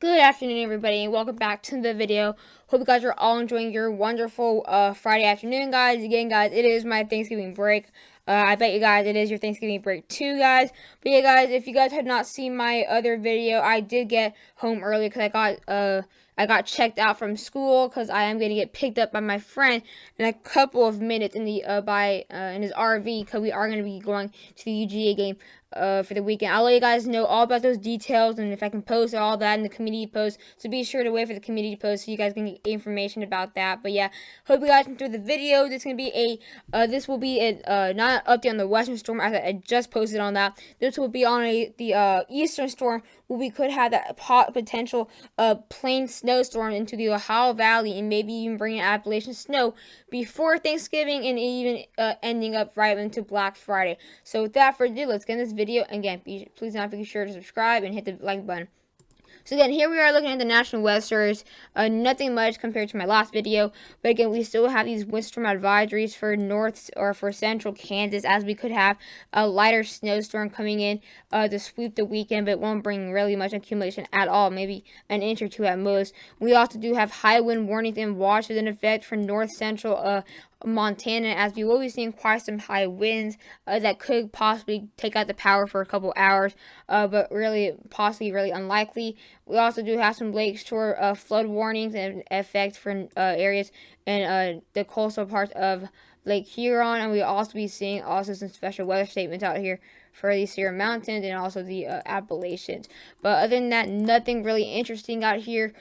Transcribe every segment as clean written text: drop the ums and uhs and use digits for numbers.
Good afternoon, everybody, and welcome back to the video. Hope you guys are all enjoying your wonderful Friday afternoon, guys. Again, guys, it is my Thanksgiving break. I bet you guys it is your Thanksgiving break too, guys. But yeah, guys, if you guys have not seen my other video, I did get home early because I got checked out from school because I am going to get picked up by my friend in a couple of minutes in the in his RV because we are going to be going to the UGA game for the weekend. I'll let you guys know all about those details and if I can post all that in the community post. So be sure to wait for the community post so you guys can get information about that. But yeah, hope you guys enjoy the video. This will be a not an update on the Western Storm as I just posted on that. This will be on the Eastern Storm where we could have that potential plain snowstorm into the Ohio Valley and maybe even bringing Appalachian snow before Thanksgiving and even ending up right into Black Friday. So without further ado, let's get in this video. Again, please not be sure to subscribe and hit the like button. So again, here we are looking at the National Weathers. Nothing much compared to my last video, but again, we still have these windstorm advisories for north or for central Kansas, as we could have a lighter snowstorm coming in to sweep the weekend, but it won't bring really much accumulation at all, maybe an inch or two at most. We also do have high wind warnings and watches in effect for north central Montana, as we will be seeing quite some high winds that could possibly take out the power for a couple hours, but possibly really unlikely. We also do have some lakeshore flood warnings and effects for areas in the coastal parts of Lake Huron, and we'll also be seeing some special weather statements out here for the Sierra Mountains and also the Appalachians. But other than that, nothing really interesting out here.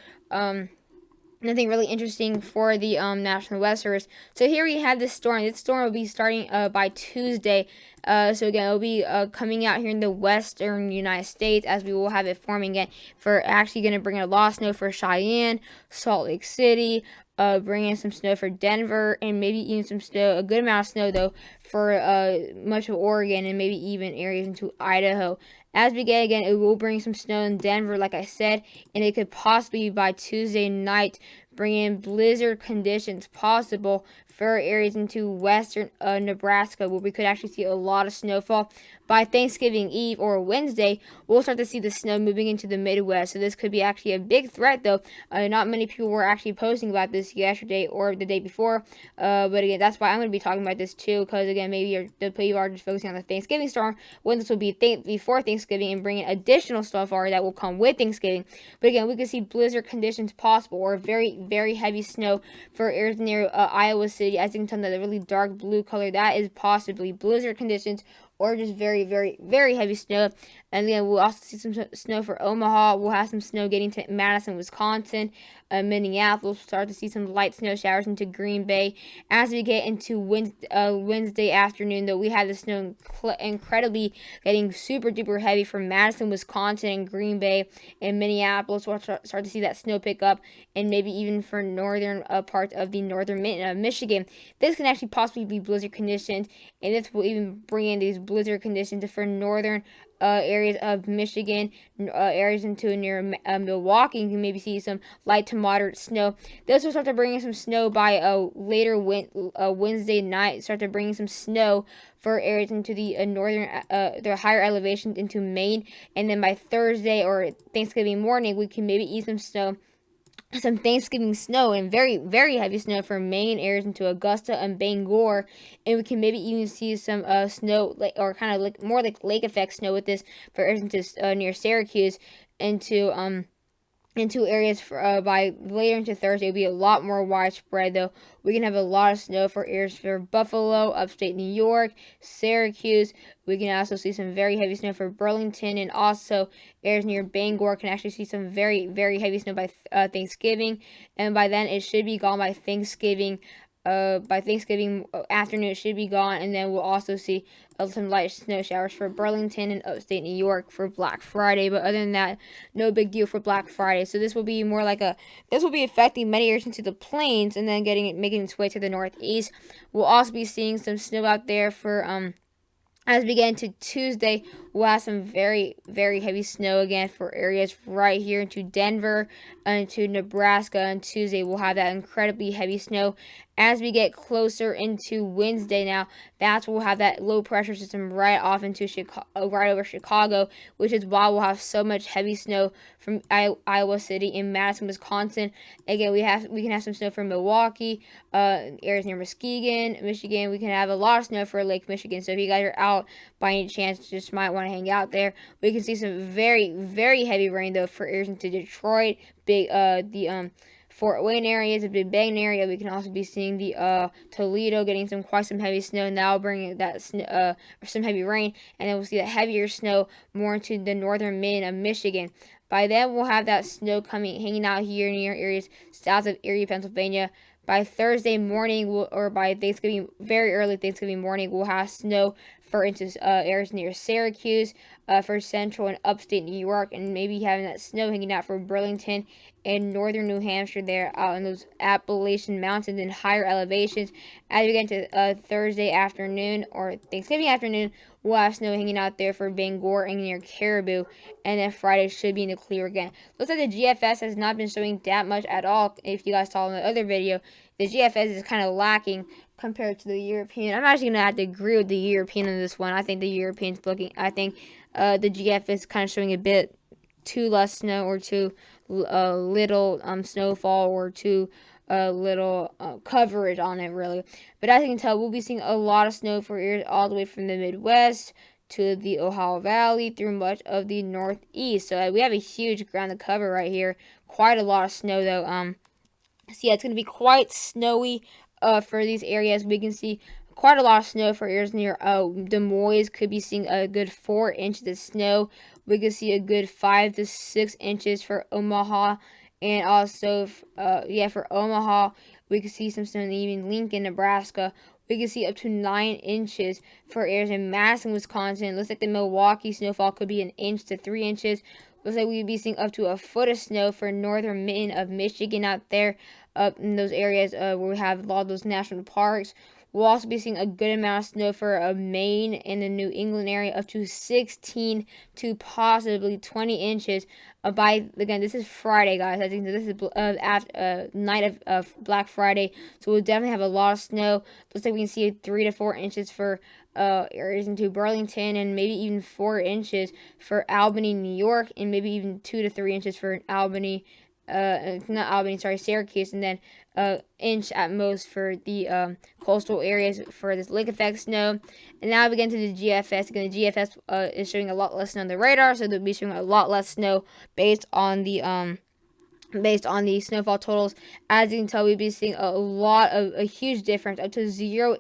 Nothing really interesting for the National Weathers. So here we have this storm. This storm will be starting by Tuesday. So again, it will be coming out here in the western United States, as we will have it forming again for actually going to bring a lot of snow for Cheyenne, Salt Lake City, bringing some snow for Denver, and maybe even some snow, a good amount of snow though, for much of Oregon and maybe even areas into Idaho. As we get again, it will bring some snow in Denver, like I said, and it could possibly by Tuesday night bring in blizzard conditions possible for areas into western Nebraska, where we could actually see a lot of snowfall. By Thanksgiving Eve or Wednesday, we'll start to see the snow moving into the Midwest. So this could be actually a big threat, though. Not many people were actually posting about this yesterday or the day before. But again, that's why I'm going to be talking about this too, because again, maybe the people are just focusing on the Thanksgiving storm, when this will be before Thanksgiving and bringing additional snowfall that will come with Thanksgiving. But again, we could see blizzard conditions possible or very, very heavy snow for areas near Iowa City. As you can tell, that really dark blue color, that is possibly blizzard conditions or just very, very, very heavy snow. And then we'll also see some snow for Omaha. We'll have some snow getting to Madison, Wisconsin. Minneapolis, we'll start to see some light snow showers into Green Bay. As we get into Wednesday afternoon, though, we have the snow incredibly getting super duper heavy from Madison, Wisconsin, and Green Bay and Minneapolis. We'll start to see that snow pick up, and maybe even for northern parts of the northern Michigan. This can actually possibly be blizzard conditions, and this will even bring in these blizzard conditions for northern areas of Michigan, areas into near Milwaukee. You can maybe see some light to moderate snow. This will start to bring in some snow by later Wednesday night. Start to bring some snow for areas into the northern, the higher elevations into Maine, and then by Thursday or Thanksgiving morning, we can maybe eat some Thanksgiving snow and very, very heavy snow for Maine areas into Augusta and Bangor, and we can maybe even see some snow, or kind of like more like lake effect snow with this for areas into near Syracuse, into areas for, by later into Thursday. It'll be a lot more widespread, though. We can have a lot of snow for areas for Buffalo, upstate New York, Syracuse. We can also see some very heavy snow for Burlington, and also areas near Bangor can actually see some very, very heavy snow by Thanksgiving. And by then, it should be gone by Thanksgiving. By Thanksgiving afternoon, it should be gone, and then we'll also see some light snow showers for Burlington and upstate New York for Black Friday. But other than that, no big deal for Black Friday. So this will be more like this will be affecting many areas into the plains, and then making its way to the northeast. We'll also be seeing some snow out there for as we get into Tuesday, we'll have some very, very heavy snow again for areas right here into Denver and into Nebraska. On Tuesday, we'll have that incredibly heavy snow. as we get closer into Wednesday now, that's when we'll have that low pressure system right off into Chicago, right over Chicago, which is why we'll have so much heavy snow from Iowa City and Madison, Wisconsin. Again, we can have some snow from Milwaukee, areas near Muskegon, Michigan. We can have a lot of snow for Lake Michigan. So if you guys are out by any chance, just might want to hang out there. We can see some very, very heavy rain though for areas into Detroit, Fort Wayne area is a Big Bend area. We can also be seeing the Toledo getting quite some heavy snow, and that'll bring that some heavy rain, and then we'll see the heavier snow more into the northern mid of Michigan. By then, we'll have that snow hanging out here near areas south of Erie, Pennsylvania. By Thursday morning, or by Thanksgiving, very early Thanksgiving morning, we'll have snow for instance areas near Syracuse, for central and upstate New York, and maybe having that snow hanging out for Burlington and northern New Hampshire there out in those Appalachian Mountains and higher elevations. As we get into Thursday afternoon or Thanksgiving afternoon, we'll have snow hanging out there for Bangor and near Caribou, and then Friday should be in the clear again. Looks like the GFS has not been showing that much at all. If you guys saw in the other video, the GFS is kind of lacking compared to the European. I'm actually going to have to agree with the European on this one. I think the European's I think the GFS is kind of showing a bit too less snow or too little snowfall or too little coverage on it really. But as you can tell, we'll be seeing a lot of snow for areas all the way from the Midwest to the Ohio Valley through much of the Northeast. So we have a huge ground to cover right here. Quite a lot of snow though. So yeah, it's going to be quite snowy for these areas. We can see quite a lot of snow for areas near Des Moines. Could be seeing a good 4 inches of snow. We could see a good 5 to 6 inches for Omaha, and also for Omaha we could see some snow in even Lincoln, Nebraska. We can see up to 9 inches for areas in Madison, Wisconsin. Looks like the Milwaukee snowfall could be 1 inch to 3 inches. Looks like we'd be seeing up to a foot of snow for northern mitten of Michigan out there, up in those areas where we have a lot of those national parks. We'll also be seeing a good amount of snow for Maine and the New England area, up to 16 to possibly 20 inches. Again, this is Friday, guys. I think this is after night of Black Friday, so we'll definitely have a lot of snow. Looks like we can see 3 to 4 inches for areas into Burlington, and maybe even 4 inches for Albany, New York, and maybe even 2 to 3 inches for Syracuse, and then inch at most for the coastal areas for this lake effect snow. And now we get into the GFS. Again, the GFS is showing a lot less snow on the radar, so they'll be showing a lot less snow based on the snowfall totals. As you can tell, we'll be seeing a huge difference, up to zero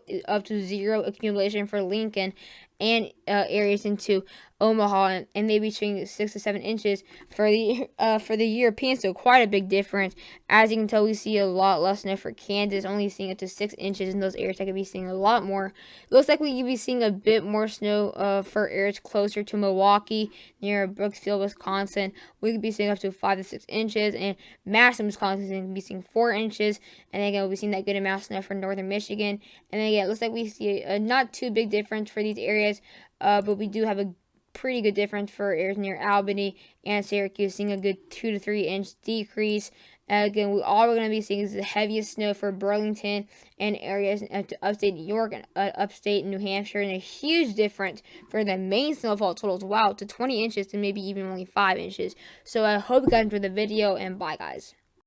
accumulation for Lincoln and areas into Omaha, and they'll be showing 6 to 7 inches for the European, so quite a big difference. As you can tell, we see a lot less snow for Kansas, only seeing up to 6 inches in those areas. I could be seeing a lot more. It looks like we could be seeing a bit more snow for areas closer to Milwaukee, near Brooksville, Wisconsin. We could be seeing up to 5 to 6 inches, and Madison, Wisconsin, could be seeing 4 inches. And again, we'll be seeing that good amount of snow for northern Michigan. And then again, it looks like we see a not too big difference for these areas, but we do have a pretty good difference for areas near Albany and Syracuse, seeing a good 2 to 3 inch decrease. Again, all we're going to be seeing is the heaviest snow for Burlington and areas to upstate New York and upstate New Hampshire, and a huge difference for the main snowfall totals. Wow, to 20 inches to maybe even only 5 inches. So I hope you guys enjoyed the video, and bye, guys.